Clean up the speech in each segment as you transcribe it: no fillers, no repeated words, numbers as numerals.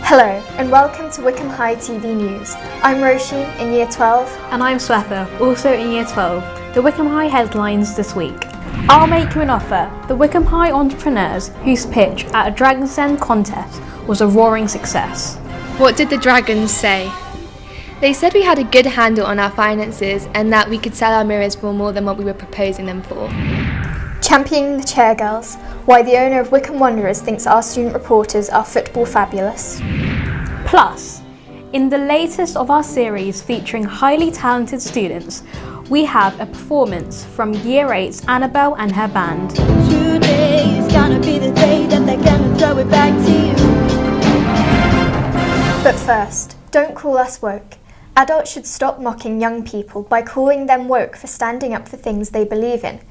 Hello and welcome to Wickham High TV News. I'm Roisin in Year 12. And I'm Swetha, also in Year 12. The Wickham High headlines this week. I'll make you an offer. The Wickham High entrepreneurs whose pitch at a Dragon's Den contest was a roaring success. What did the dragons say? They said we had a good handle on our finances and that we could sell our mirrors for more than what we were proposing them for. Championing the Chairgirls, why the owner of Wycombe Wanderers thinks our student reporters are football fabulous. Plus, in the latest of our series featuring highly talented students, we have a performance from Year 8's Annabelle and her band. Today is gonna be the day that they're gonna throw it back to you. But first, don't call us woke. Adults should stop mocking young people by calling them woke for standing up for things they believe in.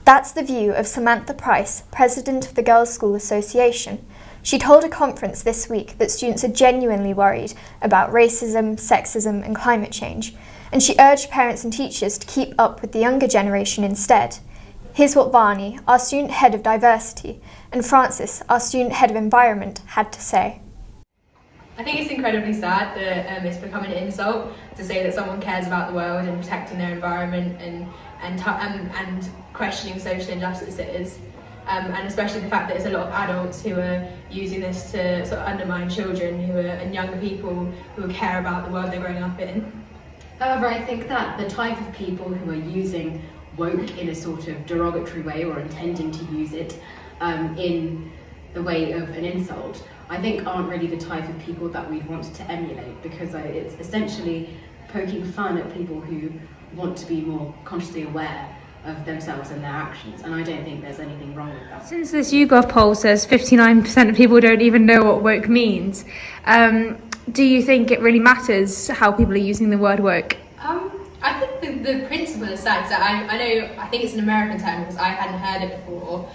That's the view of Samantha Price, president of the Girls' School Association. She told a conference this week that students are genuinely worried about racism, sexism and climate change, and she urged parents and teachers to keep up with the younger generation instead. Here's what Varney, our student head of diversity, and Francis, our student head of environment, had to say. I think it's incredibly sad that it's become an insult to say that someone cares about the world and protecting their environment and questioning social injustices, and especially the fact that there's a lot of adults who are using this to sort of undermine children and younger people who care about the world they're growing up in. However, I think that the type of people who are using woke in a sort of derogatory way or intending to use it in the way of an insult, I think aren't really the type of people that we'd want to emulate, because it's essentially poking fun at people who want to be more consciously aware of themselves and their actions, and I don't think there's anything wrong with that. Since this YouGov poll says 59% of people don't even know what woke means, do you think it really matters how people are using the word woke? I think the principle is sad. So I think it's an American term because I hadn't heard it before.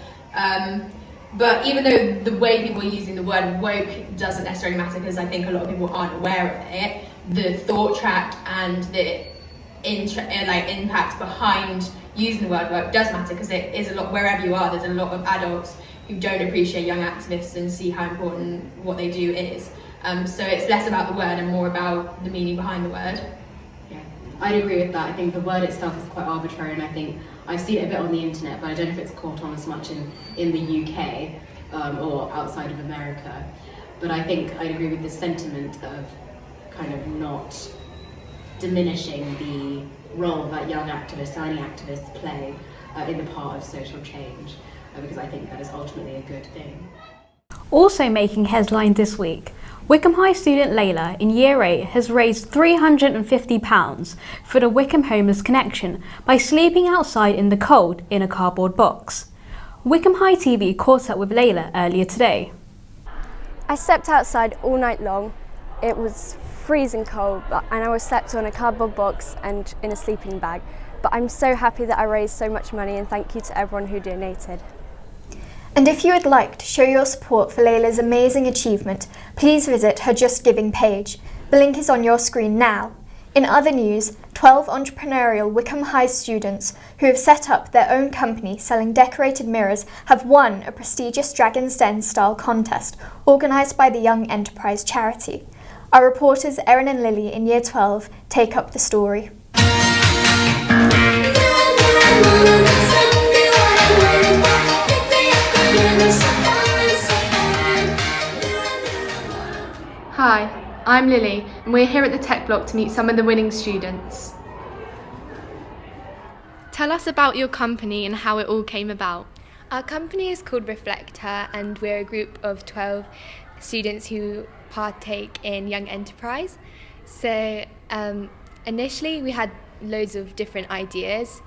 But even though the way people are using the word woke doesn't necessarily matter, because I think a lot of people aren't aware of it, the thought track and the impact behind using the word woke does matter, because it is a lot, wherever you are, there's a lot of adults who don't appreciate young activists and see how important what they do is. So it's less about the word and more about the meaning behind the word. Yeah, I'd agree with that. I think the word itself is quite arbitrary, and I think I've seen it a bit on the internet, but I don't know if it's caught on as much in the UK or outside of America. But I think I'd agree with the sentiment of kind of not diminishing the role that young activists, tiny activists play in the part of social change, because I think that is ultimately a good thing. Also making headline this week, Wickham High student Layla in Year 8 has raised £350 for the Wycombe Homeless Connection by sleeping outside in the cold in a cardboard box. Wickham High TV caught up with Layla earlier today. I slept outside all night long. It was freezing cold, and I was slept on a cardboard box and in a sleeping bag. But I'm so happy that I raised so much money, and thank you to everyone who donated. And if you would like to show your support for Layla's amazing achievement, please visit her Just Giving page. The link is on your screen now. In other news, 12 entrepreneurial Wickham High students who have set up their own company selling decorated mirrors have won a prestigious Dragon's Den style contest organised by the Young Enterprise charity. Our reporters Erin and Lily in Year 12 take up the story. Hi, I'm Lily, and we're here at the Tech Block to meet some of the winning students. Tell us about your company and how it all came about. Our company is called Reflector, and we're a group of 12 students who partake in Young Enterprise. So initially we had loads of different ideas,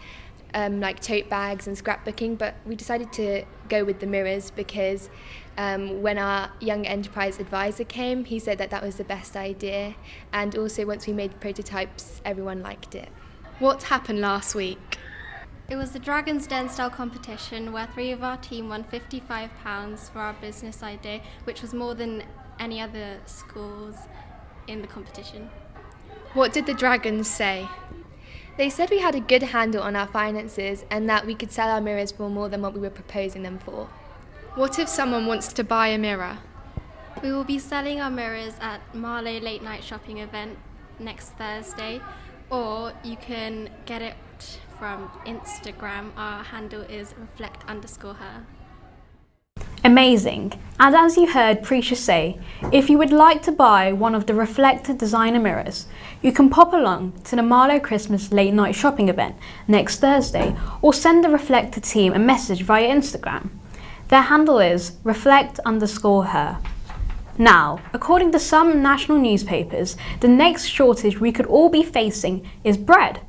like tote bags and scrapbooking, but we decided to go with the mirrors because when our Young Enterprise advisor came, he said that was the best idea, and also once we made prototypes, everyone liked it. What happened last week? It was the Dragon's Den style competition where 3 of our team won £55 for our business idea, which was more than any other schools in the competition. What did the dragons say? They said we had a good handle on our finances and that we could sell our mirrors for more than what we were proposing them for. What if someone wants to buy a mirror? We will be selling our mirrors at Marlow Late Night Shopping event next Thursday, or you can get it from Instagram. Our handle is reflect_her. Amazing. And as you heard Precia say, if you would like to buy one of the Reflector designer mirrors, you can pop along to the Marlow Christmas Late Night Shopping event next Thursday, or send the Reflector team a message via Instagram. Their handle is reflect_her. Now, according to some national newspapers, the next shortage we could all be facing is bread.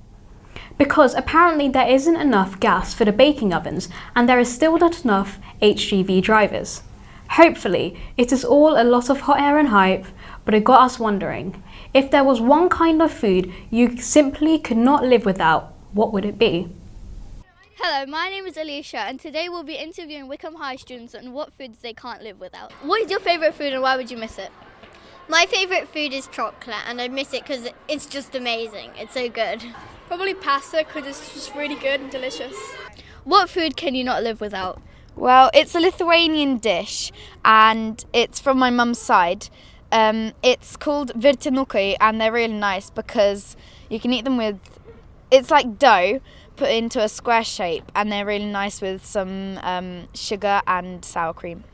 Because apparently there isn't enough gas for the baking ovens, and there is still not enough HGV drivers. Hopefully, it is all a lot of hot air and hype, but it got us wondering, if there was one kind of food you simply could not live without, what would it be? Hello, my name is Alicia, and today we'll be interviewing Wickham High students on what foods they can't live without. What is your favourite food and why would you miss it? My favourite food is chocolate, and I miss it because it's just amazing. It's so good. Probably pasta because it's just really good and delicious. What food can you not live without? Well, it's a Lithuanian dish, and it's from my mum's side. It's called virtinukai, and they're really nice because you can eat them with, it's like dough put into a square shape, and they're really nice with some sugar and sour cream.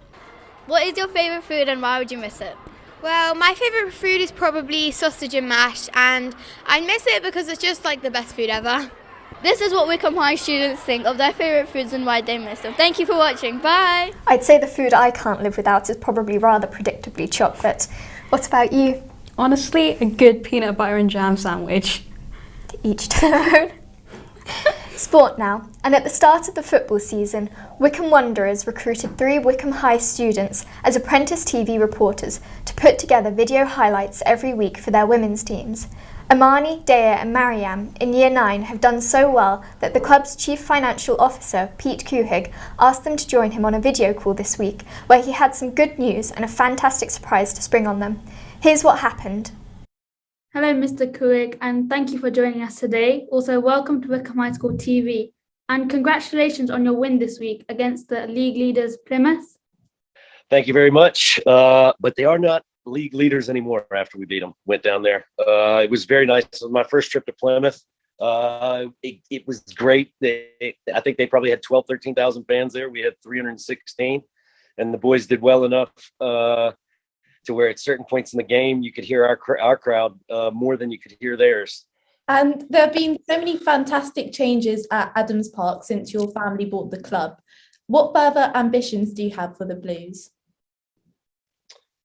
What is your favourite food and why would you miss it? Well, my favourite food is probably sausage and mash, and I miss it because it's just like the best food ever. This is what Wickham High students think of their favourite foods and why they miss them. Thank you for watching. Bye! I'd say the food I can't live without is probably rather predictably chocolate. What about you? Honestly, a good peanut butter and jam sandwich. Each to their own. Sport now, and at the start of the football season, Wycombe Wanderers recruited 3 Wickham High students as apprentice TV reporters to put together video highlights every week for their women's teams. Amani, Dea and Mariam in Year 9 have done so well that the club's Chief Financial Officer, Pete Kuhig, asked them to join him on a video call this week, where he had some good news and a fantastic surprise to spring on them. Here's what happened. Hello, Mr. Kuig, and thank you for joining us today. Also, welcome to Wickham High School TV, and congratulations on your win this week against the league leaders Plymouth. Thank you very much, but they are not league leaders anymore after we beat them. Went down there. It was very nice. It was my first trip to Plymouth. It was great. I think they probably had 13,000 fans there. We had 316, and the boys did well enough to where at certain points in the game, you could hear our crowd more than you could hear theirs. And there have been so many fantastic changes at Adams Park since your family bought the club. What further ambitions do you have for the Blues?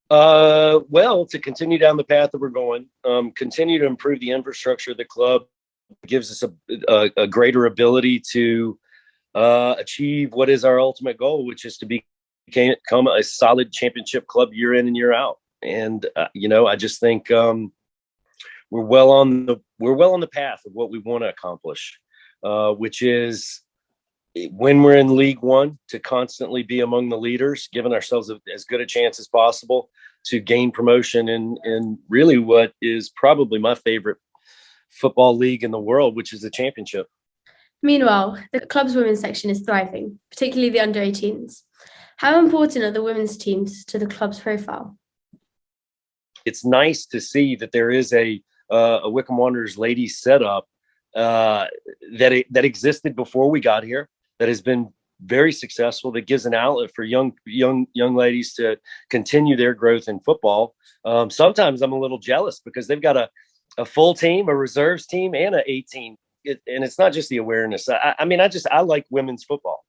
Well, to continue down the path that we're going, continue to improve the infrastructure of the club, gives us a greater ability to achieve what is our ultimate goal, which is to become a solid championship club year in and year out. And I just think we're well on the path of what we want to accomplish, which is, when we're in League One, to constantly be among the leaders, giving ourselves as good a chance as possible to gain promotion in really what is probably my favorite football league in the world, which is the championship. Meanwhile, the club's women's section is thriving, particularly the under-18s. How important are the women's teams to the club's profile? It's nice to see that there is a Wycombe Wanderers ladies setup that existed before we got here, that has been very successful, that gives an outlet for young ladies to continue their growth in football. Sometimes I'm a little jealous because they've got a full team, a reserves team, and an 18. And it's not just the awareness. I like women's football.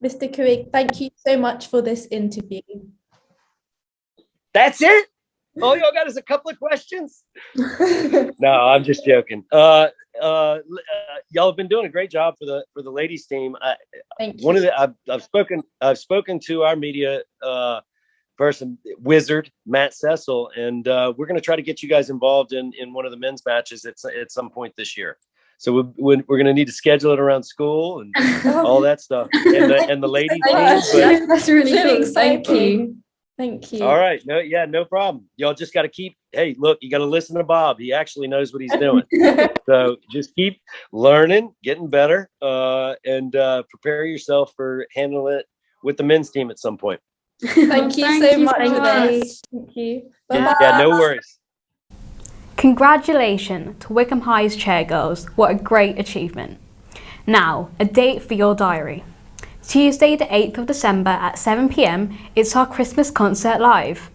Mr. Kuig, thank you so much for this interview. That's it? All y'all got is a couple of questions? No, I'm just joking. Y'all have been doing a great job for the ladies team. Thank you. I've spoken to our media person, Wizard Matt Cecil, and we're going to try to get you guys involved in one of the men's matches at some point this year. So we're going to need to schedule it around school and all that stuff, and the ladies team. That's really cool. Thank you. Thank you. All right. No problem. Y'all just got to hey, look, you got to listen to Bob. He actually knows what he's doing. So just keep learning, getting better, and prepare yourself for handling it with the men's team at some point. Thank you so much for this. Thank you. Yeah, no worries. Congratulations to Wickham High's chairgirls. What a great achievement. Now, a date for your diary. Tuesday the 8th of December at 7 p.m, it's our Christmas concert live.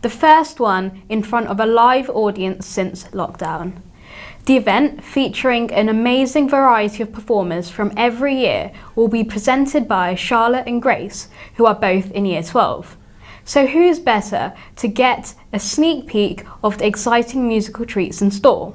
The first one in front of a live audience since lockdown. The event, featuring an amazing variety of performers from every year, will be presented by Charlotte and Grace, who are both in Year 12. So who's better to get a sneak peek of the exciting musical treats in store?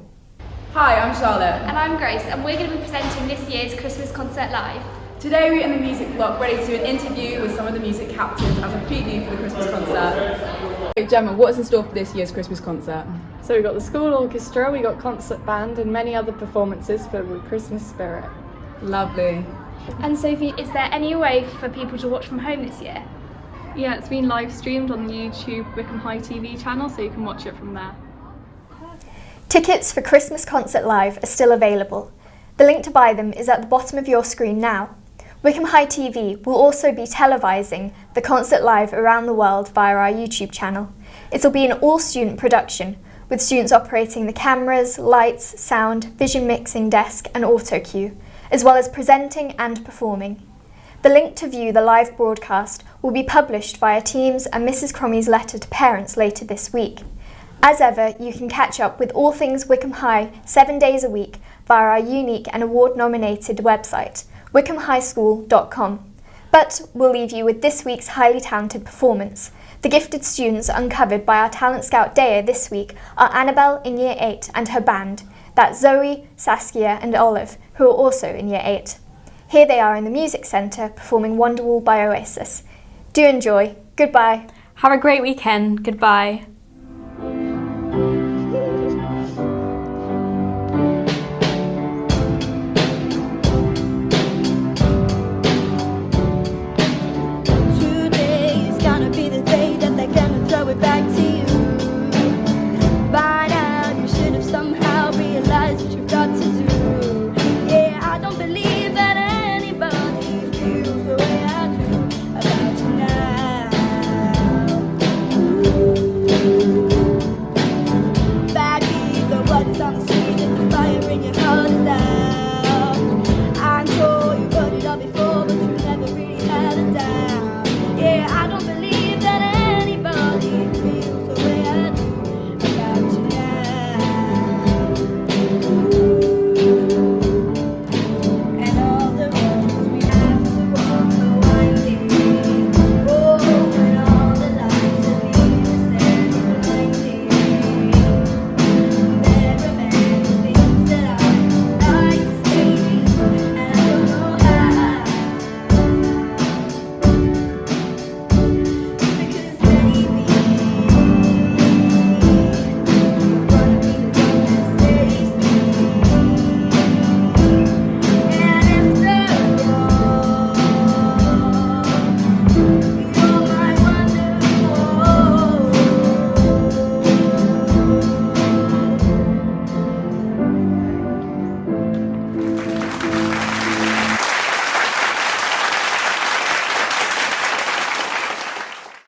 Hi, I'm Charlotte. And I'm Grace, and we're going to be presenting this year's Christmas concert live. Today we're in the music block ready to do an interview with some of the music captains as a preview for the Christmas concert. Hey Gemma, what's in store for this year's Christmas concert? So we've got the school orchestra, we've got concert band and many other performances for the Christmas spirit. Lovely. And Sophie, is there any way for people to watch from home this year? Yeah, it's been live streamed on the YouTube Wickham High TV channel, so you can watch it from there. Tickets for Christmas Concert Live are still available. The link to buy them is at the bottom of your screen now. Wickham High TV will also be televising the concert live around the world via our YouTube channel. It'll be an all-student production, with students operating the cameras, lights, sound, vision mixing desk and auto cue, as well as presenting and performing. The link to view the live broadcast will be published via Teams and Mrs Crommie's letter to parents later this week. As ever, you can catch up with all things Wickham High 7 days a week via our unique and award-nominated website, wickhamhighschool.com. But we'll leave you with this week's highly talented performance. The gifted students uncovered by our Talent Scout Dea this week are Annabelle in Year 8 and her band. That's Zoe, Saskia and Olive, who are also in Year 8. Here they are in the Music Centre performing Wonderwall by Oasis. Do enjoy. Goodbye. Have a great weekend. Goodbye.